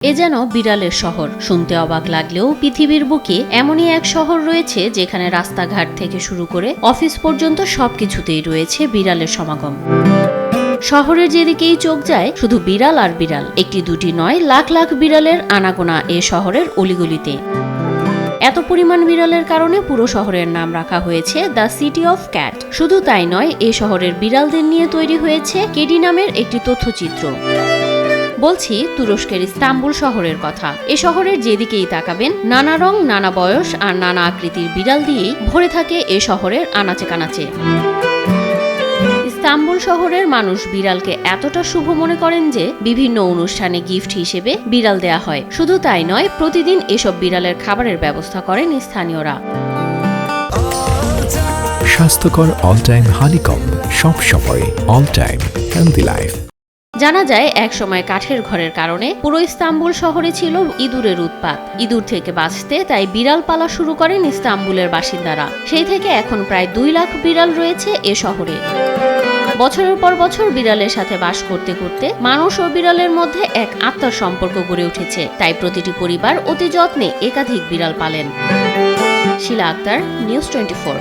এ যেন বিড়ালের শহর। শুনতে অবাক লাগলেও পৃথিবীর বুকে এমনই এক শহর রয়েছে যেখানে রাস্তাঘাট থেকে শুরু করে অফিস পর্যন্ত সবকিছুতেই রয়েছে বিড়ালের সমাগম। শহরের যেদিকেই চোখ যায় শুধু বিড়াল আর বিড়াল। একটি দুটি নয়, লাখ লাখ বিড়ালের আনাগোনা এ শহরের অলিগলিতে। এত পরিমাণ বিড়ালের কারণে পুরো শহরের নাম রাখা হয়েছে দ্য সিটি অফ ক্যাট। শুধু তাই নয়, এ শহরের বিড়ালদের নিয়ে তৈরি হয়েছে কেডি নামের একটি তথ্যচিত্র। বলছি তুরস্কের ইস্তাম্বুল শহরের কথা। এ শহরের যেদিকেই তাকাবেন নানা রং, নানা বয়স আর নানা আকৃতির বিড়াল দিয়েই ভরে থাকে এ শহরের আনাচে কানাচে। ইস্তাম্বুল শহরের মানুষ বিড়ালকে এতটা শুভ মনে করেন যে বিভিন্ন অনুষ্ঠানে গিফট হিসেবে বিড়াল দেয়া হয়। শুধু তাই নয়, প্রতিদিন এসব বিড়ালের খাবারের ব্যবস্থা করেন স্থানীয়রা। স্বাস্থ্যকর অল টাইম হানিকম, সব সময় অল টাইম হেলদি লাইফ। জানা যায় একসময় কাঠের ঘরের কারণে পুরো ইস্তাম্বুল শহরে ছিল ইঁদুরের উৎপাত। ইঁদুর থেকে বাঁচতে তাই বিড়াল পালা শুরু করেন ইস্তাম্বুলের বাসিন্দারা। সেই থেকে এখন প্রায় 2 লাখ বিড়াল রয়েছে এ শহরে। বছরের পর বছর বিড়ালের সাথে বাস করতে করতে মানুষ ও বিড়ালের মধ্যে এক আত্মার সম্পর্ক গড়ে উঠেছে। তাই প্রতিটি পরিবার অতি যত্নে একাধিক বিড়াল পালেন। শিলা আক্তার, নিউজ 24।